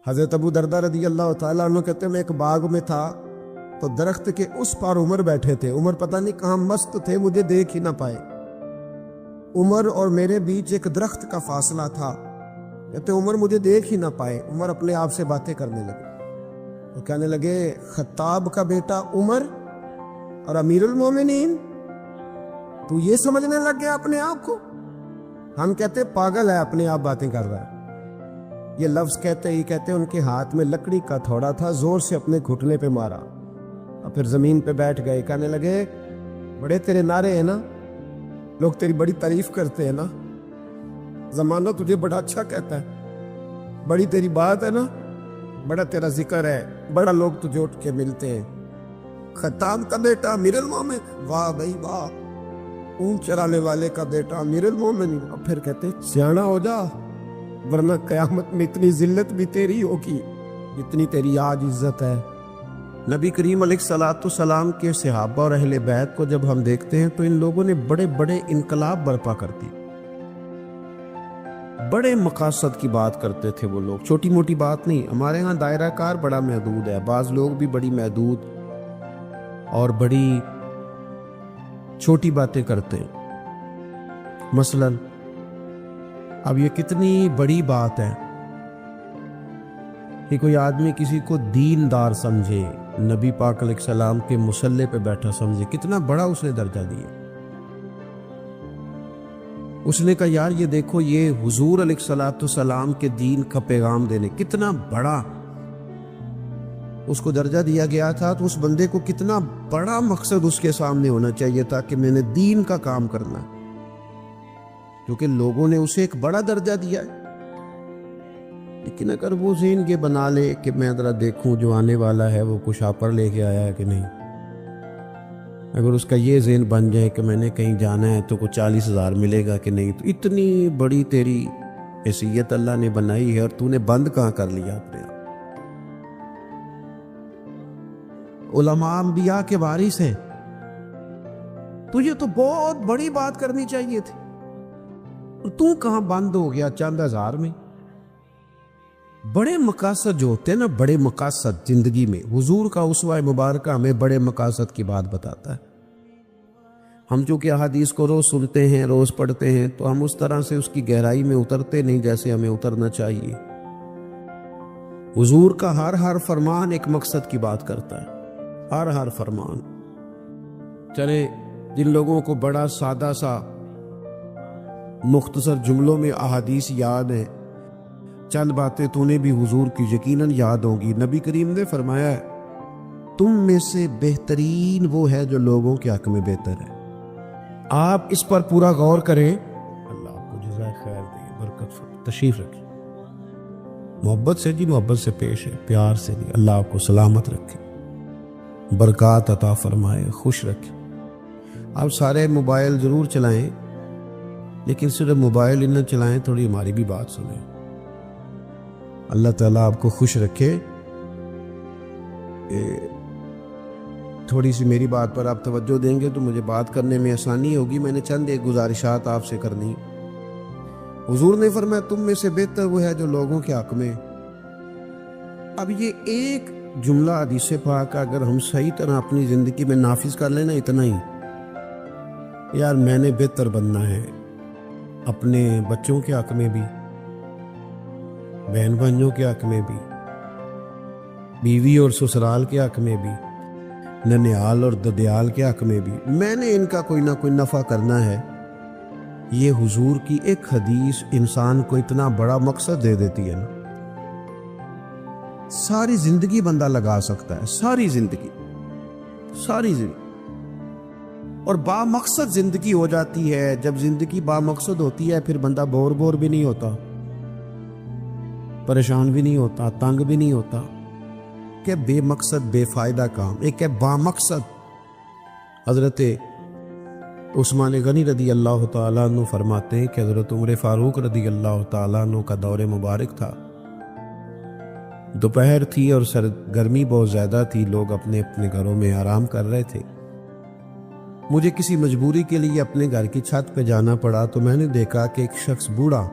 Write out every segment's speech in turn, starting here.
حضرت ابو دردہ رضی اللہ تعالیٰ عنہ کہتے ہیں میں ایک باغ میں تھا تو درخت کے اس پار عمر بیٹھے تھے. عمر پتہ نہیں کہاں مست تھے, مجھے دیکھ ہی نہ پائے. عمر اور میرے بیچ ایک درخت کا فاصلہ تھا. کہتے عمر مجھے دیکھ ہی نہ پائے. عمر اپنے آپ سے باتیں کرنے لگے اور کہنے لگے خطاب کا بیٹا عمر اور امیر المومنین, تو یہ سمجھنے لگ گیا اپنے آپ کو. ہم کہتے پاگل ہے, اپنے آپ باتیں کر رہا ہے. یہ لفظ کہتے ہی کہتے ان کے ہاتھ میں لکڑی کا تھوڑا تھا, زور سے اپنے گھٹنے پہ مارا اور پھر زمین پہ بیٹھ گئے. کہنے لگے بڑے تیرے نعرے ہیں نا, لوگ تیری بڑی تعریف کرتے ہیں نا, زمانہ تجھے بڑا اچھا کہتا ہے, بڑی تیری بات ہے نا, بڑا تیرا ذکر ہے, بڑا لوگ تجھے اٹھ کے ملتے ہیں. خطاب کا بیٹا امیر المومن, واہ بھائی واہ, اونٹ چرانے والے کا بیٹا امیر المومن. اور پھر کہتے سیانا ہو جا ورنہ قیامت میں اتنی ذلت بھی تیری ہوگی جتنی تیری آج عزت ہے. نبی کریم علیہ الصلوۃ والسلام کے صحابہ اور اہل بیت کو جب ہم دیکھتے ہیں تو ان لوگوں نے بڑے بڑے انقلاب برپا کر دی, بڑے مقاصد کی بات کرتے تھے وہ لوگ, چھوٹی موٹی بات نہیں. ہمارے ہاں دائرہ کار بڑا محدود ہے, بعض لوگ بھی بڑی محدود اور بڑی چھوٹی باتیں کرتے ہیں. مثلا اب یہ کتنی بڑی بات ہے کہ کوئی آدمی کسی کو دیندار سمجھے, نبی پاک علیہ السلام کے مصلی پہ بیٹھا سمجھے, کتنا بڑا اس نے درجہ دیا. اس نے کہا یار یہ دیکھو یہ حضور علیہ الصلوۃ والسلام کے دین کا پیغام دینے, کتنا بڑا اس کو درجہ دیا گیا تھا. تو اس بندے کو کتنا بڑا مقصد اس کے سامنے ہونا چاہیے تھا کہ میں نے دین کا کام کرنا, کیونکہ لوگوں نے اسے ایک بڑا درجہ دیا ہے. لیکن اگر وہ ذہن یہ بنا لے کہ میں ذرا دیکھوں جو آنے والا ہے وہ کچھ آپر لے کے آیا ہے کہ نہیں, اگر اس کا یہ ذہن بن جائے کہ میں نے کہیں جانا ہے تو کچھ 40,000 ملے گا کہ نہیں, تو اتنی بڑی تیری حیثیت اللہ نے بنائی ہے اور تو نے بند کہاں کر لیا اپنے آپ. علماء انبیاء کے وارث ہیں, تجھے تو بہت بڑی بات کرنی چاہیے تھی, تو کہاں بند ہو گیا چند ہزار میں. بڑے مقاصد جو ہوتے ہیں نا, بڑے مقاصد زندگی میں, حضور کا اسوہ مبارکہ ہمیں بڑے مقاصد کی بات بتاتا ہے. ہم چونکہ احادیث کو روز سنتے ہیں, روز پڑھتے ہیں, تو ہم اس طرح سے اس کی گہرائی میں اترتے نہیں جیسے ہمیں اترنا چاہیے. حضور کا ہر فرمان ایک مقصد کی بات کرتا ہے, ہر فرمان. چلے جن لوگوں کو بڑا سادہ سا مختصر جملوں میں احادیث یاد ہیں, چند باتیں تو نے بھی حضور کی یقیناً یاد ہوں گی. نبی کریم نے فرمایا ہے تم میں سے بہترین وہ ہے جو لوگوں کے حق میں بہتر ہے. آپ اس پر پورا غور کریں. اللہ آپ کو جزائے خیر دے, برکت تشریف رکھیں. محبت سے جی, محبت سے پیش ہے, پیار سے جی. اللہ آپ کو سلامت رکھے, برکات عطا فرمائے, خوش رکھے. آپ سارے موبائل ضرور چلائیں, لیکن صرف موبائل ہی نہ چلائیں, تھوڑی ہماری بھی بات سنیں. اللہ تعالیٰ آپ کو خوش رکھے. تھوڑی سی میری بات پر آپ توجہ دیں گے تو مجھے بات کرنے میں آسانی ہوگی. میں نے چند ایک گزارشات آپ سے کرنی. حضور نے فرمایا تم میں سے بہتر وہ ہے جو لوگوں کے حق میں. اب یہ ایک جملہ حدیث پاک اگر ہم صحیح طرح اپنی زندگی میں نافذ کر لینا, اتنا ہی یار میں نے بہتر بننا ہے, اپنے بچوں کے حق میں بھی, بہن بھائیوں کے حق میں بھی, بیوی اور سسرال کے حق میں بھی, ننیال اور ددیال کے حق میں بھی, میں نے ان کا کوئی نہ کوئی نفع کرنا ہے. یہ حضور کی ایک حدیث انسان کو اتنا بڑا مقصد دے دیتی ہے نا, ساری زندگی بندہ لگا سکتا ہے, ساری زندگی. اور با مقصد زندگی ہو جاتی ہے. جب زندگی با مقصد ہوتی ہے پھر بندہ بور بھی نہیں ہوتا, پریشان بھی نہیں ہوتا, تنگ بھی نہیں ہوتا کہ بے مقصد بے فائدہ کام. ایک ہے با مقصد. حضرت عثمان غنی رضی اللہ تعالیٰ عنہ فرماتے ہیں کہ حضرت عمر فاروق رضی اللہ تعالیٰ عنہ کا دور مبارک تھا. دوپہر تھی اور گرمی بہت زیادہ تھی, لوگ اپنے اپنے گھروں میں آرام کر رہے تھے. مجھے کسی مجبوری کے لیے اپنے گھر کی چھت پہ جانا پڑا تو میں نے دیکھا کہ ایک شخص بوڑھا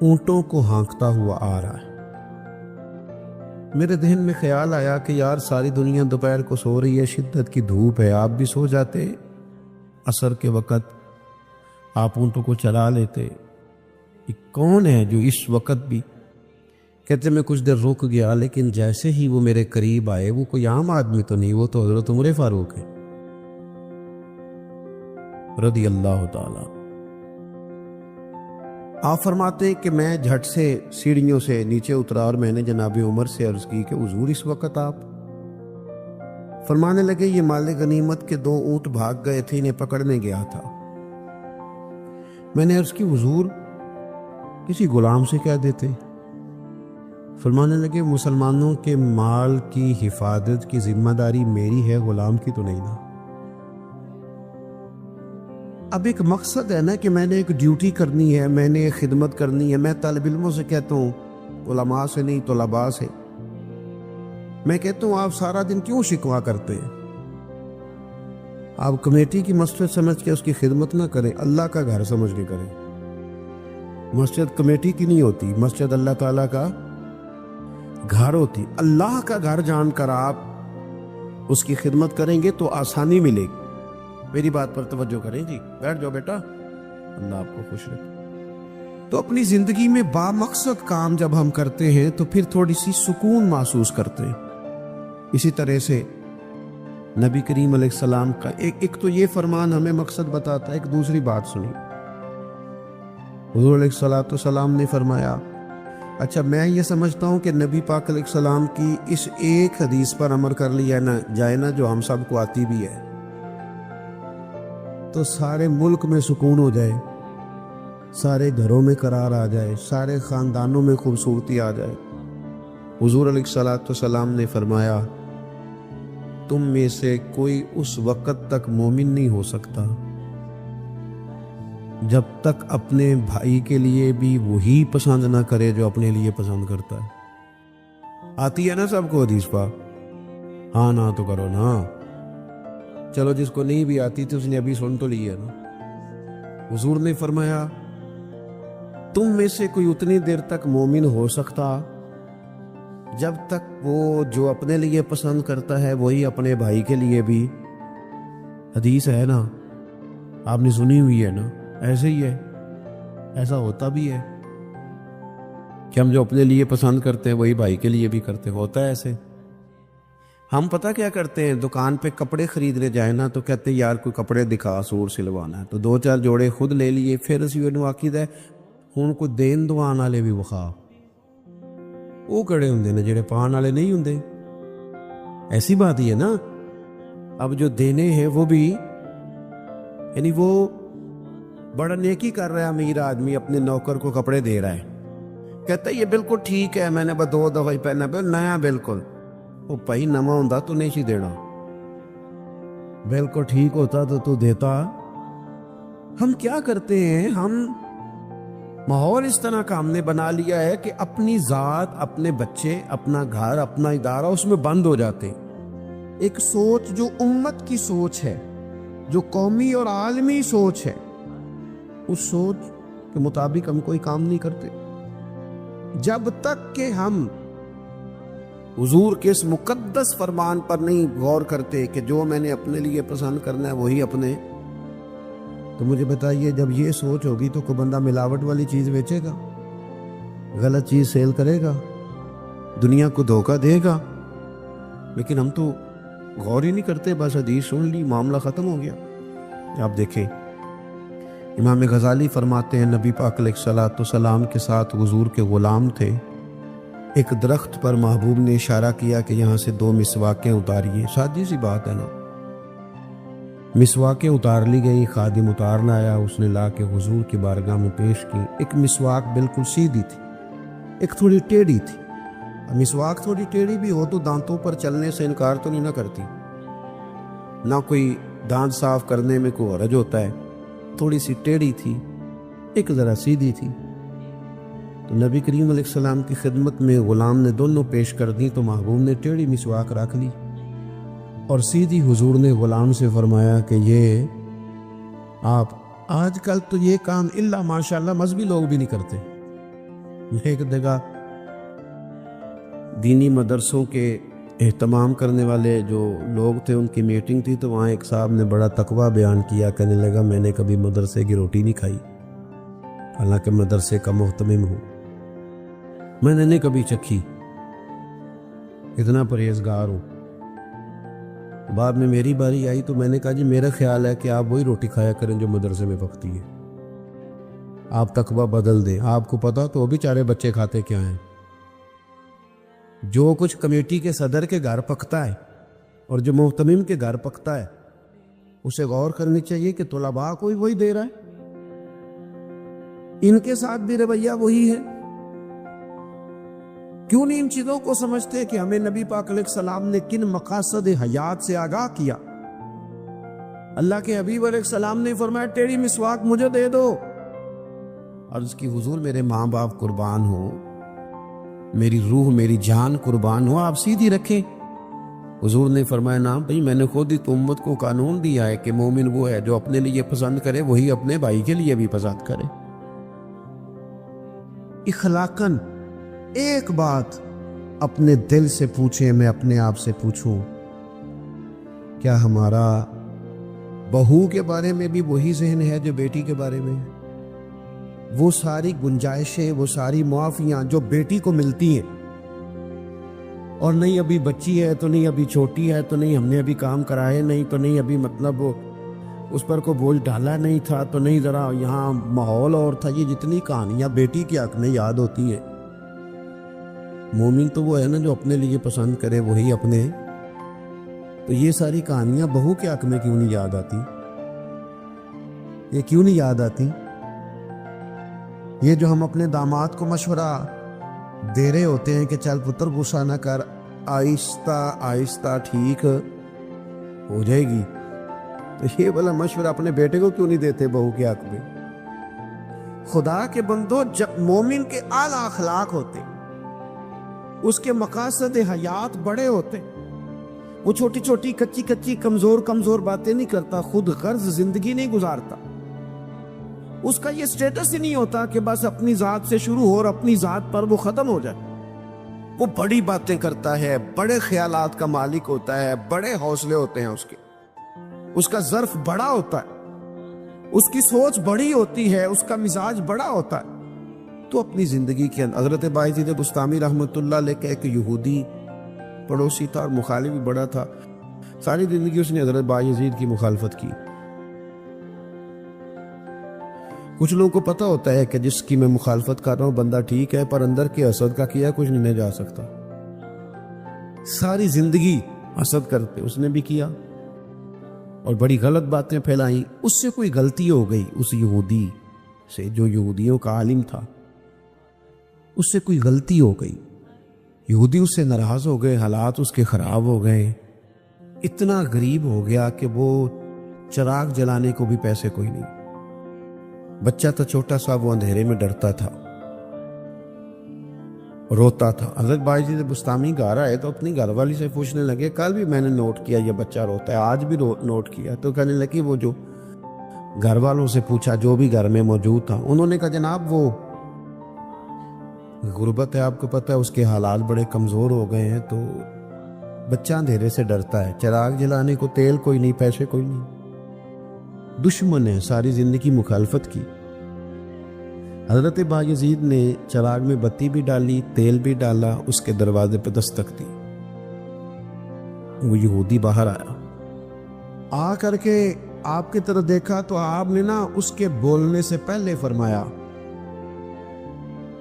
اونٹوں کو ہانکتا ہوا آ رہا ہے. میرے ذہن میں خیال آیا کہ یار ساری دنیا دوپہر کو سو رہی ہے، شدت کی دھوپ ہے، آپ بھی سو جاتے، عصر کے وقت آپ اونٹوں کو چلا لیتے۔ یہ کون ہے جو اس وقت بھی؟ کہتے میں کچھ دیر رک گیا، لیکن جیسے ہی وہ میرے قریب آئے، وہ کوئی عام آدمی تو نہیں، وہ تو حضرت عمر فاروق ہے رضی اللہ تعالی۔ آپ فرماتے ہیں کہ میں جھٹ سے سیڑھیوں سے نیچے اترا اور میں نے جناب عمر سے عرض کی کہ حضور اس وقت آپ؟ فرمانے لگے یہ مال غنیمت کے 2 اونٹ بھاگ گئے تھے، انہیں پکڑنے گیا تھا۔ میں نے عرض کی حضور کسی غلام سے کہہ دیتے۔ فرمانے لگے مسلمانوں کے مال کی حفاظت کی ذمہ داری میری ہے، غلام کی تو نہیں نا۔ اب ایک مقصد ہے نا کہ میں نے ایک ڈیوٹی کرنی ہے، میں نے ایک خدمت کرنی ہے۔ میں طالب علموں سے کہتا ہوں، علماء سے نہیں، طلباء سے میں کہتا ہوں آپ سارا دن کیوں شکوا کرتے ہیں؟ آپ کمیٹی کی مسجد سمجھ کے اس کی خدمت نہ کریں، اللہ کا گھر سمجھ کے کریں۔ مسجد کمیٹی کی نہیں ہوتی، مسجد اللہ تعالیٰ کا گھر ہوتی۔ اللہ کا گھر جان کر آپ اس کی خدمت کریں گے تو آسانی ملے گی۔ میری بات پر توجہ کریں جی، بیٹھ جاؤ بیٹا، اللہ آپ کو خوش رکھے۔ تو اپنی زندگی میں با مقصد کام جب ہم کرتے ہیں تو پھر تھوڑی سی سکون محسوس کرتے ہیں۔ اسی طرح سے نبی کریم علیہ السلام کا ایک تو یہ فرمان ہمیں مقصد بتاتا ہے، ایک دوسری بات سنی۔ حضور علیہ السلام نے فرمایا، اچھا میں یہ سمجھتا ہوں کہ نبی پاک علیہ السلام کی اس ایک حدیث پر عمل کر لیا نہ جائے نا، جو ہم سب کو آتی بھی ہے، تو سارے ملک میں سکون ہو جائے، سارے گھروں میں قرار آ جائے، سارے خاندانوں میں خوبصورتی آ جائے۔ حضور علیہ السلام نے فرمایا، تم میں سے کوئی اس وقت تک مومن نہیں ہو سکتا جب تک اپنے بھائی کے لیے بھی وہی پسند نہ کرے جو اپنے لیے پسند کرتا ہے۔ آتی ہے نا سب کو حدیث پاک؟ ہاں نہ تو کرو نا، چلو جس کو نہیں بھی آتی تھی اس نے ابھی سن تو لی ہے نا۔ حضور نے فرمایا، تم میں سے کوئی اتنی دیر تک مومن ہو سکتا جب تک وہ جو اپنے لیے پسند کرتا ہے وہی اپنے بھائی کے لیے بھی۔ حدیث ہے نا، آپ نے سنی ہوئی ہے نا، ایسے ہی ہے، ایسا ہوتا بھی ہے کہ ہم جو اپنے لیے پسند کرتے ہیں وہی بھائی کے لیے بھی کرتے، ہوتا ہے ایسے۔ ہم پتہ کیا کرتے ہیں، دکان پہ کپڑے خریدنے جائیں نا تو کہتے ہیں یار کوئی کپڑے دکھا، سوٹ سلوانا ہے، تو 2-4 جوڑے خود لے لیے، پھر اسی انہوں عقیدہ ہے ہن کو دین دوان والے بھی وخا، وہ کڑے ہوندے نے جڑے پان والے نہیں ہوندے۔ ایسی بات ہی ہے نا، اب جو دینے ہیں وہ بھی، یعنی وہ بڑا نیکی کر رہا ہے امیر آدمی، اپنے نوکر کو کپڑے دے رہا ہے، کہتا ہے یہ بالکل ٹھیک ہے، میں نے بس 2 دفعہ ہی پہنا، نیا بالکل۔ وہ بھائی نواں ہوندا تو نہیں سی دینا، بالکل ٹھیک ہوتا تو دیتا۔ ہم کیا کرتے ہیں، ہم ماحول اس طرح کا ہم نے بنا لیا ہے کہ اپنی ذات، اپنے بچے، اپنا گھر، اپنا ادارہ اس میں بند ہو جاتے ہیں۔ ایک سوچ جو امت کی سوچ ہے، جو قومی اور عالمی سوچ ہے، اس سوچ کے مطابق ہم کوئی کام نہیں کرتے۔ جب تک کہ ہم حضور کے اس مقدس فرمان پر نہیں غور کرتے کہ جو میں نے اپنے لیے پسند کرنا ہے وہی اپنے، تو مجھے بتائیے جب یہ سوچ ہوگی تو کوئی بندہ ملاوٹ والی چیز بیچے گا، غلط چیز سیل کرے گا، دنیا کو دھوکہ دے گا؟ لیکن ہم تو غور ہی نہیں کرتے، بس حدیث سن لی، معاملہ ختم ہو گیا۔ آپ دیکھیں امام غزالی فرماتے ہیں، نبی پاک علیہ السلام کے ساتھ حضور کے غلام تھے، ایک درخت پر محبوب نے اشارہ کیا کہ یہاں سے 2 مسواکیں اتاریے، سادی سی بات ہے نا، مسواکیں اتار لی گئی، خادم اتارنا آیا، اس نے لا کے حضور کی بارگاہ میں پیش کی۔ ایک مسواک بالکل سیدھی تھی، ایک تھوڑی ٹیڑھی تھی۔ مسواک تھوڑی ٹیڑھی بھی ہو تو دانتوں پر چلنے سے انکار تو نہیں نہ کرتی، نہ کوئی دانت صاف کرنے میں کوئی حرج ہوتا ہے، تھوڑی سی ٹیڑھی تھی، ایک ذرا سیدھی تھی۔ تو نبی کریم علیہ السلام کی خدمت میں غلام نے دونوں پیش کر دی، تو محبوب نے ٹیڑھی مسواک رکھ لی اور سیدھی حضور نے غلام سے فرمایا کہ یہ آپ، آج کل تو یہ کام الا ماشاءاللہ مذہبی لوگ بھی نہیں کرتے۔ ایک جگہ دینی مدرسوں کے اہتمام کرنے والے جو لوگ تھے ان کی میٹنگ تھی، تو وہاں ایک صاحب نے بڑا تقویٰ بیان کیا، کہنے لگا میں نے کبھی مدرسے کی روٹی نہیں کھائی، حالانکہ مدرسے کا محتمم ہوں، میں نے نہیں کبھی چکھی، اتنا پرہیزگار ہوں۔ بعد میں میری باری آئی تو میں نے کہا جی میرا خیال ہے کہ آپ وہی روٹی کھایا کریں جو مدرسے میں پکتی ہے، آپ تقویٰ بدل دیں، آپ کو پتا تو بھی چارے بچے کھاتے کیا ہیں۔ جو کچھ کمیٹی کے صدر کے گھر پکتا ہے اور جو محتمم کے گھر پکتا ہے، اسے غور کرنی چاہیے کہ طلباء کو وہی دے رہا ہے، ان کے ساتھ بھی رویہ وہی ہے۔ کیوں نہیں ان چیزوں کو سمجھتے کہ ہمیں نبی پاک علیہ السلام نے کن مقاصد حیات سے آگاہ کیا؟ اللہ کے حبیب علیہ السلام نے فرمایا تیری مسواک مجھے دے دو، عرض کی حضور میرے ماں باپ قربان ہو، میری روح میری جان قربان ہو، آپ سیدھی رکھیں۔ حضور نے فرمایا نا بھئی میں نے خود ہی تو امت کو قانون دیا ہے کہ مومن وہ ہے جو اپنے لیے پسند کرے وہی اپنے بھائی کے لیے بھی پسند کرے۔ اخلاقاً ایک بات اپنے دل سے پوچھیں، میں اپنے آپ سے پوچھوں، کیا ہمارا بہو کے بارے میں بھی وہی ذہن ہے جو بیٹی کے بارے میں ہے؟ وہ ساری گنجائشیں، وہ ساری معافیاں جو بیٹی کو ملتی ہیں، اور نہیں ابھی بچی ہے تو نہیں ابھی چھوٹی ہے تو نہیں ہم نے ابھی کام کرائے نہیں تو نہیں ابھی مطلب اس پر کو بوجھ ڈالا نہیں تھا تو نہیں ذرا یہاں ماحول اور تھا، یہ جتنی کہانیاں بیٹی کے حق میں یاد ہوتی ہے۔ مومن تو وہ ہے نا جو اپنے لیے پسند کرے وہی اپنے، تو یہ ساری کہانیاں بہو کے حق میں کیوں نہیں یاد آتی؟ یہ کیوں نہیں یاد آتی؟ یہ جو ہم اپنے داماد کو مشورہ دے رہے ہوتے ہیں کہ چل پتر غصہ نہ کر، آہستہ آہستہ ٹھیک ہو جائے گی، تو یہ والا مشورہ اپنے بیٹے کو کیوں نہیں دیتے بہو کے حق میں؟ خدا کے بندو، جب مومن کے اعلیٰ اخلاق ہوتے، اس کے مقاصد حیات بڑے ہوتے، وہ چھوٹی چھوٹی کچی کچی کمزور باتیں نہیں کرتا، خود غرض زندگی نہیں گزارتا، اس کا یہ سٹیٹس ہی نہیں ہوتا کہ بس اپنی ذات سے شروع ہو اور اپنی ذات پر وہ ختم ہو جائے۔ وہ بڑی باتیں کرتا ہے، بڑے خیالات کا مالک ہوتا ہے، بڑے حوصلے ہوتے ہیں اس کا ظرف بڑا ہوتا ہے، اس کی سوچ بڑی ہوتی ہے، اس کا مزاج بڑا ہوتا ہے۔ تو اپنی زندگی کے اندر حضرت بایزید بستامی رحمۃ اللہ علیہ کا ایک یہودی پڑوسی تھا اور مخالف بھی بڑا تھا، ساری زندگی اس نے حضرت بایزید کی مخالفت کی۔ کچھ لوگوں کو پتہ ہوتا ہے کہ جس کی میں مخالفت کر رہا ہوں بندہ ٹھیک ہے، پر اندر کے حسد کا کیا کچھ نہیں جا سکتا، ساری زندگی حسد کرتے اس نے بھی کیا اور بڑی غلط باتیں پھیلائیں۔ اس سے کوئی غلطی ہو گئی، اس یہودی سے جو یہودیوں کا عالم تھا، اس سے کوئی غلطی ہو گئی، یہودی اس سے ناراض ہو گئے، حالات اس کے خراب ہو گئے، اتنا غریب ہو گیا کہ وہ چراغ جلانے کو بھی پیسے کوئی نہیں، بچہ تھا چھوٹا سا، وہ اندھیرے میں ڈرتا تھا، روتا تھا۔ حضرت بایزید بستامی گھر آئے تو اپنی گھر والی سے پوچھنے لگے، کل بھی میں نے نوٹ کیا یہ بچہ روتا ہے، آج بھی نوٹ کیا، تو کہنے لگی وہ جو گھر والوں سے پوچھا جو بھی گھر میں موجود تھا، انہوں نے کہا جناب وہ غربت ہے، آپ کو پتہ ہے اس کے حالات بڑے کمزور ہو گئے ہیں، تو بچہ اندھیرے سے ڈرتا ہے، چراغ جلانے کو تیل کوئی نہیں، پیسے کوئی نہیں، دشمن ہے، ساری زندگی مخالفت کی۔ حضرت بایزید نے چراغ میں بتی بھی ڈالی، تیل بھی ڈالا، اس کے دروازے پہ دستک دی، وہ یہودی باہر آیا، آ کر کے آپ کی طرف دیکھا تو آپ نے نا اس کے بولنے سے پہلے فرمایا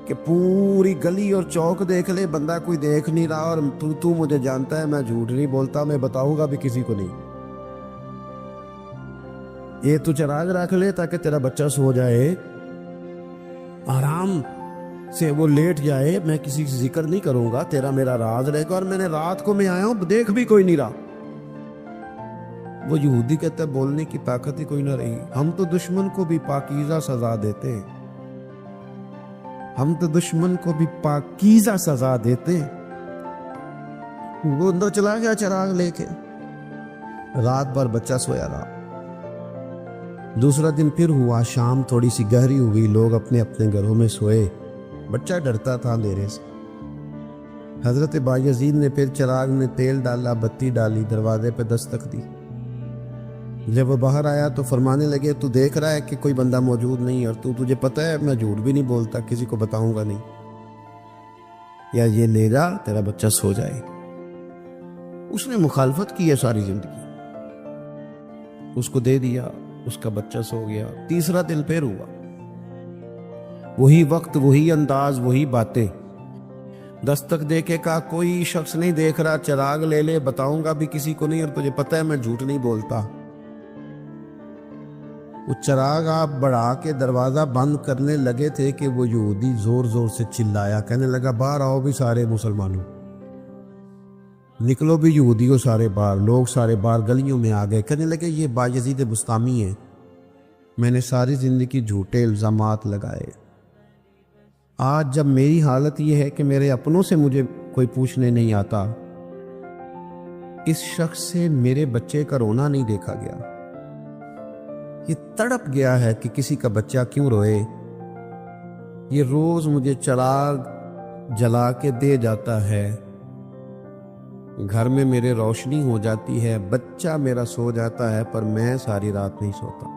کہ پوری گلی اور چوک دیکھ لے، بندہ کوئی دیکھ نہیں رہا، اور تو مجھے جانتا ہے میں جھوٹ نہیں بولتا، میں بتاؤں گا بھی کسی کو نہیں، یہ تو چراغ رکھ لے تاکہ تیرا بچہ سو جائے، آرام سے وہ لیٹ جائے، میں کسی سے ذکر نہیں کروں گا، تیرا میرا راز رہے گا، اور میں نے رات کو میں آیا ہوں دیکھ بھی کوئی نہیں رہا۔ وہ یہودی کہتا ہے بولنے کی طاقت ہی کوئی نہ رہی، ہم تو دشمن کو بھی پاکیزہ سزا دیتے ہیں، ہم تو دشمن کو بھی پاکیزہ سزا دیتے ہیں۔ وہ اندر چلا گیا چراغ لے کے، رات بھر بچہ سویا رہا۔ دوسرا دن پھر ہوا، شام تھوڑی سی گہری ہوئی، لوگ اپنے اپنے گھروں میں سوئے، بچہ ڈرتا تھا اندھیرے سے، حضرت بایزید نے پھر چراغ میں تیل ڈالا، بتی ڈالی، دروازے پہ دستک دی۔ جب وہ باہر آیا تو فرمانے لگے تو دیکھ رہا ہے کہ کوئی بندہ موجود نہیں، اور تجھے پتہ ہے میں جھوٹ بھی نہیں بولتا، کسی کو بتاؤں گا نہیں، یا یہ لے جا تیرا بچہ سو جائے۔ اس نے مخالفت کی ہے ساری زندگی، اس کو دے دیا، اس کا بچہ سو گیا۔ تیسرا دن پھر ہوا، وہی وقت، وہی انداز، وہی باتیں۔ دستک دے کے کہا کوئی شخص نہیں دیکھ رہا، چراغ لے لے، بتاؤں گا بھی کسی کو نہیں، اور تجھے پتہ ہے میں جھوٹ نہیں بولتا۔ وہ چراغ آپ بڑھا کے دروازہ بند کرنے لگے تھے کہ وہ یہودی زور زور سے چلایا، کہنے لگا باہر آؤ بھی سارے مسلمانوں، نکلو بھی یہودیوں سارے باہر۔ لوگ سارے باہر گلیوں میں آ گئے، کہنے لگے یہ بایزید بسطامی ہے، میں نے ساری زندگی جھوٹے الزامات لگائے، آج جب میری حالت یہ ہے کہ میرے اپنوں سے مجھے کوئی پوچھنے نہیں آتا، اس شخص سے میرے بچے کا رونا نہیں دیکھا گیا، یہ تڑپ گیا ہے کہ کسی کا بچہ کیوں روئے، یہ روز مجھے چراغ جلا کے دے جاتا ہے، گھر میں میرے روشنی ہو جاتی ہے، بچہ میرا سو جاتا ہے، پر میں ساری رات نہیں سوتا۔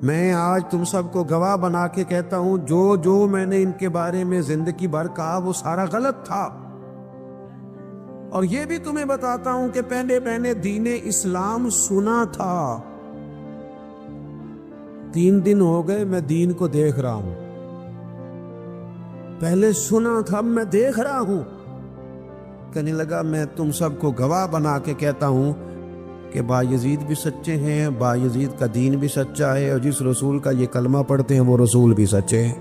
میں آج تم سب کو گواہ بنا کے کہتا ہوں، جو میں نے ان کے بارے میں زندگی بھر کہا وہ سارا غلط تھا، اور یہ بھی تمہیں بتاتا ہوں کہ پہلے میں نے دین اسلام سنا تھا، 3 دن ہو گئے میں دین کو دیکھ رہا ہوں، پہلے سنا تھا میں دیکھ رہا ہوں۔ کہنے لگا میں تم سب کو گواہ بنا کے کہتا ہوں کہ بایزید بھی سچے ہیں، بایزید کا دین بھی سچا ہے، اور جس رسول کا یہ کلمہ پڑھتے ہیں وہ رسول بھی سچے ہیں۔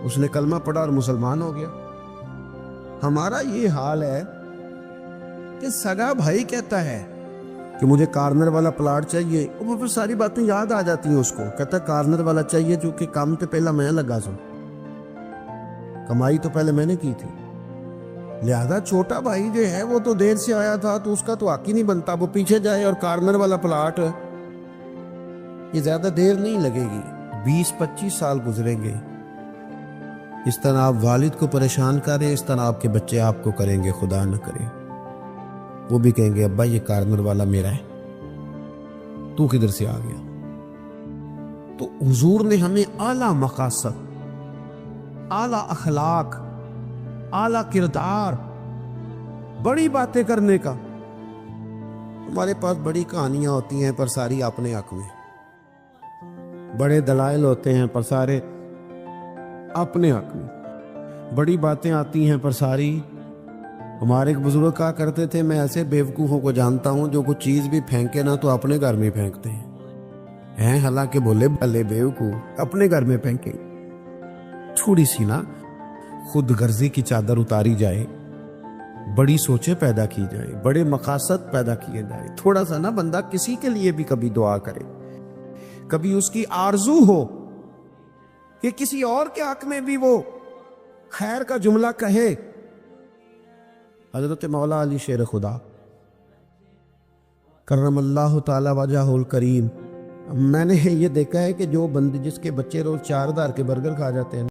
اس نے کلمہ پڑھا اور مسلمان ہو گیا۔ ہمارا یہ حال ہے کہ سگا بھائی کہتا ہے کہ مجھے کارنر والا پلاٹ چاہیے، وہ پھر ساری باتیں یاد آ جاتی ہیں اس کو، کہتا ہے کارنر والا چاہیے چونکہ کام تو پہلا میں لگا سوں، کمائی تو پہلے میں نے کی تھی، لہذا چھوٹا بھائی جو ہے وہ تو دیر سے آیا تھا تو اس کا تو حق ہی نہیں بنتا وہ پیچھے جائے، اور کارنر والا پلاٹ یہ زیادہ دیر نہیں لگے گی، 20-25 سال گزریں گے، اس طرح آپ والد کو پریشان کریں، اس طرح آپ کے بچے آپ کو کریں گے، خدا نہ کرے وہ بھی کہیں گے ابا یہ کارنر والا میرا ہے، تو کدھر سے آ گیا۔ تو حضور نے ہمیں اعلیٰ مقاصد، اعلیٰ اخلاق، اعلیٰ کردار، بڑی باتیں کرنے کا۔ ہمارے پاس بڑی کہانیاں ہوتی ہیں پر ساری اپنے حق میں، بڑے دلائل ہوتے ہیں پر سارے اپنے حق میں، بڑی باتیں آتی ہیں پر ساری۔ ہمارے ایک بزرگ کہا کرتے تھے میں ایسے بیوقوفوں کو جانتا ہوں جو کوئی چیز بھی پھینکے نا تو اپنے گھر میں پھینکتے ہیں، حالانکہ بولے بھلے بیوقوف اپنے گھر میں پھینکے۔ تھوڑی سی نا خود غرضی کی چادر اتاری جائے، بڑی سوچیں پیدا کی جائے، بڑے مقاصد پیدا کیے جائے، تھوڑا سا نا بندہ کسی کے لیے بھی کبھی دعا کرے، کبھی اس کی آرزو ہو کہ کسی اور کے حق میں بھی وہ خیر کا جملہ کہے۔ حضرت مولا علی شیر خدا کرم اللہ تعالی وجہہ الکریم، میں نے یہ دیکھا ہے کہ جو بندے جس کے بچے روز 4,000 کے برگر کھا جاتے ہیں